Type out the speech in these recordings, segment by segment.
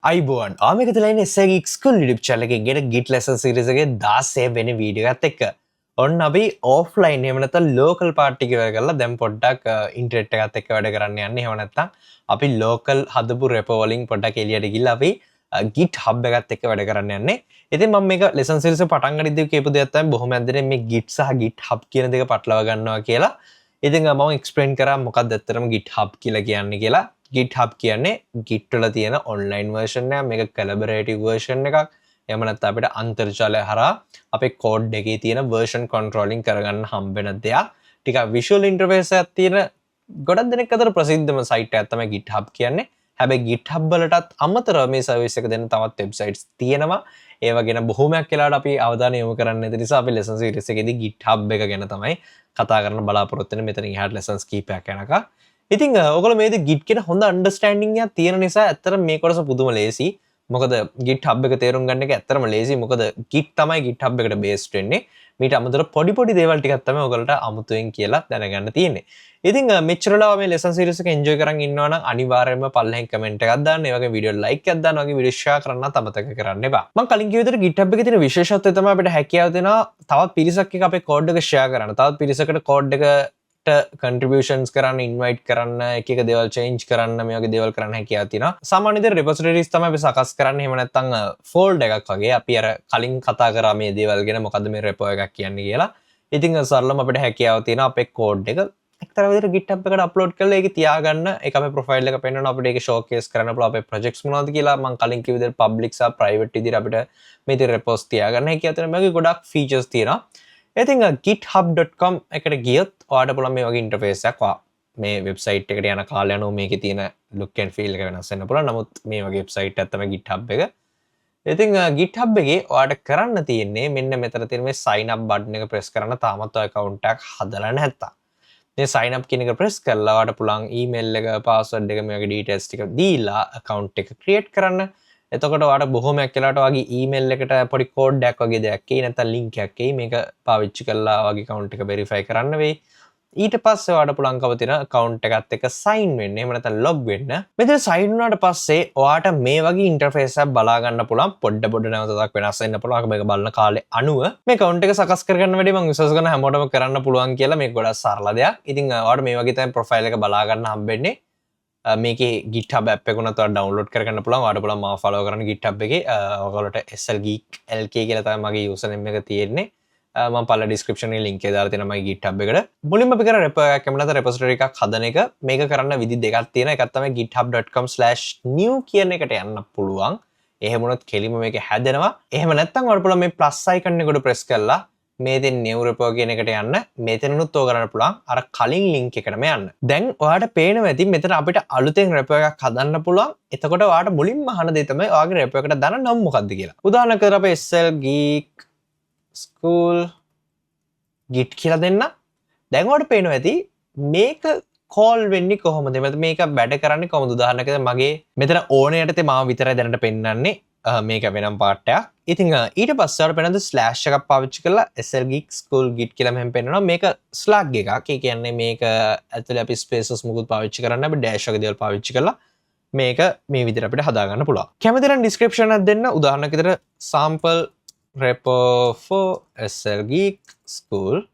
අයිබෝන් ආමික තුලයින එසගේ ස්කුල් ලිප් චලක ගෙට ගිට ලෙස සිරිසගේ දාසේ වෙන වීඩියගත් එක්ක ඔන්න අපි ඕෆ්ලයින් එමනත ලෝකල් පාටිකව කරලා දැම් පොඩ්ඩක් ඉන්ට්‍රෙට් එකත් එක්ක වැඩ කරන්න යන්නේ හවනත්තා අපි ලෝකල් හදපු රෙපවලින් පොඩ්ඩක් එලියට ගිල්ල අපි ගිට් හබ් එකත් එක්ක වැඩ කරන්න යන්නේ ඉතින් මම මේක ලෙසන් සිරිස පටන් ගනිද්දී කියපු දෙයක් තමයි බොහොම ඇත්තටම මේ ගිට් සහ ගිට් හබ් කියන දෙක පටලවා ගන්නවා කියලා ඉතින් මම එක්ස්ප්ලেইন කරා මොකක්ද ඇත්තටම ගිට් හබ් කියලා කියන්නේ කියලා GitHub කියන්නේ Git වල තියෙන online version එක මේක collaborative version එකක් එහෙම නැත්නම් අපිට අන්තර්ජාලය හරහා අපේ code එකේ තියෙන version controlling කරගන්න හම්බ වෙන දෙයක් ටිකක් visual interface එකක් තියෙන ගොඩක් දෙනෙක් අතර ප්‍රසිද්ධම site එකක් තමයි GitHub කියන්නේ හැබැයි GitHub වලටත් අමතරව මේ service එක දෙන තවත් websites තියෙනවා ඒවා ගැන බොහොමයක් වෙලාවට අපි අවධානය යොමු කරන්න නැති නිසා අපි lesson series එකේදී GitHub එක ගැන තමයි කතා කරන්න බලාපොරොත්තු වෙන්නේ මෙතන ඉහාට lessons කීපයක් යනකම් ඉතින් ඔයගොල්ලෝ මේක Git කියන හොඳ අන්ඩර්ස්ටෑන්ඩින්ග් එකක් තියෙන නිසා ඇත්තටම මේ කොටස පුදුම ලේසි. මොකද GitHub එක තේරුම් ගන්න එක ඇත්තටම ලේසි. මොකද Git තමයි GitHub එකට බේස්ඩ් වෙන්නේ. මීට අමතරව පොඩි දේවල් ටිකක් තමයි ඔයගොල්ලන්ට අමුතුවෙන් කියලා දැනගන්න තියෙන්නේ. ඉතින් මෙච්චරලා මේ ලෙසන් සීරීස් එක එන්ජොයි කරන් ඉන්නවා නම් අනිවාර්යයෙන්ම පල්ලෙහෙන් කමෙන්ට් එකක් දාන්න. ඒ වගේ වීඩියෝ ලයික් එකක් දාන්න. වගේ වීඩියෝ ෂෙයා කරන්නත් අමතක කරන්න එපා. මම කලින් කිව්ව විදිහට GitHub එකේ තියෙන විශේෂත්වය තමයි අපිට හැකියාව දෙනවා තවත් පිරිසක් එක්ක අපේ කෝඩ් එක ෂෙයා කරන්න. තවත් පිරිසකට කෝඩ් එක contributions කරන්න invite කරන්න එක දේවල් change කරන්න මේ වගේ දේවල් කරන්න හැකියාව තියෙනවා. සාමාන්‍ය විදිහට repositories තමයි අපි සකස් කරන්නේ. එහෙම නැත්නම් fold එකක් වගේ අපි අර කලින් කතා කරා මේ දේවල් ගැන මොකද්ද මේ repo එකක් කියන්නේ කියලා. ඉතින් සරලම අපිට හැකියාව තියෙනවා අපේ code එක එක්තරා විදිහට GitHub එකට upload කරලා ඒක තියාගන්න. ඒක අපේ profile එක පෙන්වනවා අපිට ඒක showcase කරන්න පුළුවන් අපේ projects මොනවද කියලා. මම කලින් කිව්ව විදිහට public සහ private විදිහට අපිට මේ විදිහට repos තියාගන්න හැකියාව තියෙනවා. මේකේ ගොඩක් features තියෙනවා. ඉතින් github.com එකට ගියොත් ඔයාලට පුළුවන් මේ වගේ ඉන්ටර්ෆේස් එකක් මේ වෙබ්සයිට් එකට යන කාලය අනුව මේකේ තියෙන look and feel එක වෙනස් වෙන්න පුළුවන්. නමුත් මේ වගේ වෙබ්සයිට් එකක් තමයි GitHub එක. ඉතින් GitHub එකේ ඔයාලට කරන්න තියෙන්නේ මෙන්න මෙතන තියෙන මේ sign up button එක press කරන්න තාමත් ඔය account එකක් හදලා නැත්තම්. මේ sign up කියන එක press කරලා ඔයාලට පුළුවන් email එක password එක මේ වගේ details ටික දීලා account එක create කරන්න. එතකොට ඔයාලට බොහොමයක් වෙලාවට ඔයාගේ ඊමේල් එකට පොඩි කෝඩ් එකක් වගේ දෙයක් එයි නැත්නම් ලින්ක් එකක් එයි මේක පාවිච්චි කරලා ඔයාගේ account එක verify කරන්න වෙයි ඊට පස්සේ ඔයාලට පුළුවන්කම තියෙන account එකත් එක්ක sign වෙන්න එහෙම නැත්නම් log වෙන්න මෙතන sign වුණාට පස්සේ ඔයාලට මේ වගේ interface එකක් බලා ගන්න පුළුවන් පොඩ නැවතක් වෙනස් වෙන්න පුළුවන් මේක බලන කාලේ අනුව මේ account එක සකස් කරගන්න වැඩි මම විශ්වාස කරන හැමෝටම කරන්න පුළුවන් කියලා මේක ගොඩක් සරල දෙයක් ඉතින් ඔයාලට මේ වගේ තමයි profile එක බලා ගන්න හම්බෙන්නේ මේකේ GitHub app එක උනත් ඔයාලා download කරගන්න පුළුවන්. ඔයාලට පුළුවන් මාව follow කරන්න GitHub එකේ. ඔයාලට slgeek lk කියලා තමයි මගේ username එක තියෙන්නේ. මම පල්ල description එකේ link එක දාලා තියෙනවා මගේ GitHub එකට. මුලින්ම අපි කරන repo එකක් එමුණත repository එකක් හදන එක. මේක කරන්න විදි දෙකක් තියෙනවා. එකක් තමයි github.com/new කියන එකට යන්න පුළුවන්. එහෙම වුණොත් කෙලිම මේක හැදෙනවා. එහෙම නැත්නම් ඔයාලට පුළුවන් මේ plus icon එකට press කරලා මේ දෙන new repo කියන එකට යන්න මෙතනනුත් ඕක කරන්න පුළුවන් අර කලින් link එකටම යන්න. දැන් ඔයාලට පේනවා ඇති මෙතන අපිට අලුතෙන් repo එකක් හදන්න පුළුවන්. එතකොට ඔයාලට මුලින්ම අහන දේ තමයි ඔයාගේ repo එකට දාන නම මොකක්ද කියලා. උදාහරණයක් විදිහට අපි SL Geek School Git කියලා දෙන්න. දැන් ඔයාලට පේනවා ඇති මේක call වෙන්නේ කොහොමද? මේක වැඩ කරන්නේ කොහොමද? උදාහරණයක් විදිහට මගේ මෙතන ඕනේ යටතේ මාව විතරයි දැනට පෙන්නන්නේ. මේක වෙනම් පාටයක්. ඉතින් ඊට පස්සේ අපිට වෙනද ස්ලෑෂ් එකක් පාවිච්චි කරලා SL Geek School Git කියලා මෙහෙම පෙන්නනවා. මේක ස්ලග් එකක්. ඒ කියන්නේ මේක ඇතුලේ අපි ස්පේසස් මුකුත් පාවිච්චි කරන්න අපි ඩෑෂ් වගේ දේවල් පාවිච්චි කරලා මේක මේ විදිහට අපිට හදා ගන්න පුළුවන්. කැමති නම් description එකක් දෙන්න. උදාහරණයක් විදිහට sample repo for SL Geek School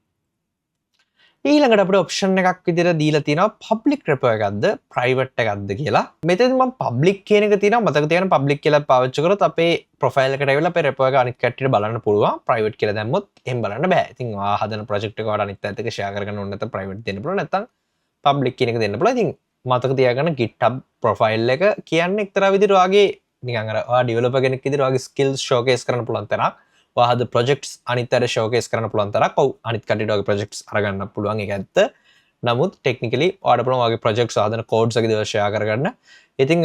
ඊළඟට අපිට ඔප්ෂන් එකක් විදිහට දීලා තියෙනවා public repo එකක්ද private එකක්ද කියලා. මෙතනදී මම public කියන එක තියෙනවා මතක තියාගන්න public කියලා පාවිච්චි කරොත් අපේ profile එකට ඇවිල්ලා අපේ repo එක අනිත් කට්ටියට බලන්න පුළුවන්. private කියලා දැම්මොත් එහෙම බලන්න බෑ. ඉතින් ඔයා හදන project එක ඔයාලා අනිත් අයත් එක්ක share කරගන්න ඕන නැත්නම් private දෙන්න පුළුවන් නැත්නම් public කියන එක දෙන්න පුළුවන්. ඉතින් මතක තියාගන්න GitHub profile එක කියන්නේ එක්තරා විදිහට ඔයාගේ නිකන් අර ඔයා developer කෙනෙක් විදිහට ඔයාගේ skills showcase කරන්න පුළුවන් තරක්. ඔයාද ප්‍රොජෙක්ට්ස් අනිත් අයට ෂෝකේස් කරන්න පුළුවන් තරක් ඔව් අනිත් කට්ටියට ඔයාගේ ප්‍රොජෙක්ට්ස් අරගන්න පුළුවන් ඒක ඇත්ත. නමුත් ටෙක්නිකලි ඔයාලට පුළුවන් ඔයාගේ ප්‍රොජෙක්ට්ස් හදන කෝඩ්ස් වගේ දේවල් ෂෙයා කරගන්න. ඉතින්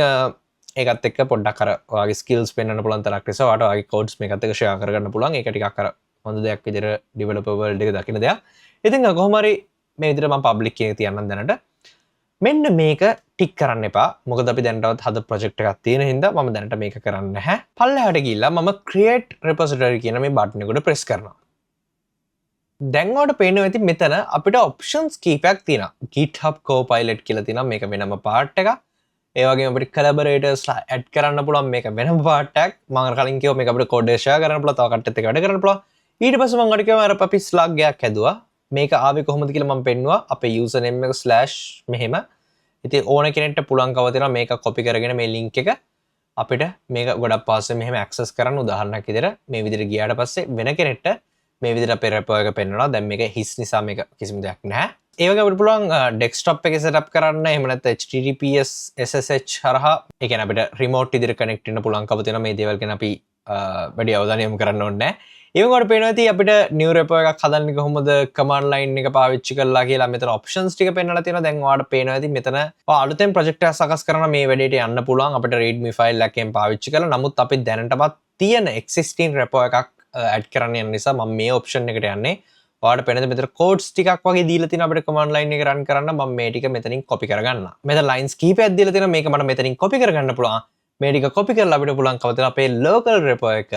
ඒකත් එක්ක පොඩ්ඩක් අර ඔයාගේ ස්කිල්ස් පෙන්වන්න පුළුවන් තරක් නිසා ඔයාලට ඔයාගේ කෝඩ්ස් මේකත් එක්ක ෂෙයා කරගන්න පුළුවන්. ඒක ටිකක් අර හොඳ දෙයක් විදිහට ඩෙවලොපර් වර්ල්ඩ් එකේ දකින්න දෙයක්. ඉතින් කොහොම හරි මේ විදිහට මම පබ්ලික් කියන තියන්නම් දැනට. මෙන්න මේක ටික් කරන්න එපා. මොකද අපි දැනටවත් හද ප්‍රොජෙක්ට් එකක් තියෙන හින්දා මම දැනට මේක කරන්නේ නැහැ. පල්ලෙහාට ගිහිල්ලා මම create repository කියන මේ බටන් එකට press කරනවා. දැන් ඔයාලට පේනවා ඇති මෙතන අපිට options කීපයක් තියෙනවා. GitHub Copilot කියලා තියෙනවා මේක වෙනම part එකක්. ඒ වගේම අපිට collaborators ඇඩ් කරන්න පුළුවන් මේක වෙනම පාර්ට් එකක් මම කලින් කිව්වා මේක අපිට කෝඩ් එක ෂෙයා කරන්න පුළුවන් තව කට්ටියත් එක්ක වැඩ කරන්න පුළුවන් ඊට පස්සේ මම අර කිව්වා අර අපි ස්ලග් එකක් හැදුවා මේක ආවේ කොහොමද කියලා මම පෙන්නුවා අපේ යූසර් නේම් එක / මෙහෙම ඉතින් ඕන කෙනෙක්ට පුළුවන්කම තියෙනවා මේක කොපි කරගෙන මේ ලින්ක් එක අපිට මේක ගොඩක් පස්සේ මෙහෙම ඇක්සස් කරන්න උදාහරණයක් විදිහට මේ විදිහට ගියාට පස්සේ වෙන කෙනෙක්ට මේ විදිහට අපේ රෙපෝ එක පෙන්වනවා දැන් මේක හිස් නිසා මේක කිසිම දෙයක් නැහැ ඒ වගේ අපිට පුළුවන් ඩෙස්ක්ටොප් එකේ සෙටප් කරන්න එහෙම නැත්නම් HTTPS SSH හරහා ඒ කියන්නේ අපිට රිමෝට් විදිහට කනෙක්ට් වෙන්න පුළුවන්කම තියෙනවා මේ දේවල් ගැන අපි වැඩි අවධානය යොමු කරන්න ඕනේ නැහැ ඒ වගේම අපිට පේනවා ඉතින් අපිට new repo එකක් හදන්නේ කොහොමද command line එක පාවිච්චි කරලා කියලා මෙතන options ටික පෙන්නලා තියෙනවා දැන් ඔයාලට පේනවා ඉතින් මෙතන ඔයා අලුතෙන් project එකක් සකස් කරන මේ වැඩේට යන්න පුළුවන් අපිට readme file එකෙන් පාවිච්චි කරලා නමුත් අපි දැනටමත් තියෙන existing repo එකක් add කරන්න යන නිසා මම මේ option එකට යන්නේ ඔයාලට පේනද මෙතන codes ටිකක් වගේ දීලා තියෙනවා අපිට command line එක run කරන්න මම මේ ටික මෙතනින් copy කරගන්නම් මෙතන lines කීපයක් දීලා තියෙනවා මේක මට මෙතනින් copy කරගන්න පුළුවන් මේ ටික copy කරලා අපිට පුළුවන්කම තියෙනවා අපේ local repo එක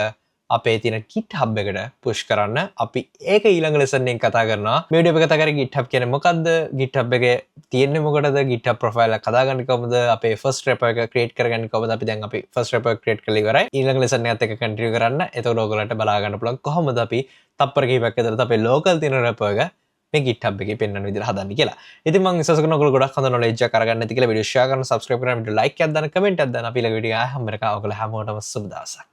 අපේ තියෙන GitHub එකට push කරන්න අපි ඒක ඊළඟ lesson එකෙන් කතා කරනවා මේ වීඩියෝ එක කතා කරේ GitHub කියන්නේ මොකද්ද GitHub එකේ තියෙන්නේ මොකටද GitHub profile එක හදාගන්නේ කොහොමද අපේ first repo එක create කරගන්නේ කොහොමද අපි දැන් අපි first repo එක create කරලා ඉවරයි ඊළඟ lesson එකත් එක්ක continue කරන්න එතකොට ඔයගොල්ලන්ට බලා ගන්න පුළුවන් කොහොමද අපි තප්පර කිහිපයක් ඇතුළත අපේ local තියෙන repo එක මේ GitHub එකේ පෙන්වන විදිහට හදන්නේ කියලා. ඉතින් මම විශ්වාස කරනවා ඔයගොල්ලෝ ගොඩක් හොඳ knowledge එකක් අරගන්න ඇති කියලා. වීඩියෝ share කරන්න, subscribe කරන්න, වීඩියෝ like එකක් දාන්න, comment එකක් දාන්න. අපි ඊළඟ වීඩියෝ ආයෙ හම්බ වෙනකම් ඔයගොල්ලෝ හැමෝටම සුබ දවසක්.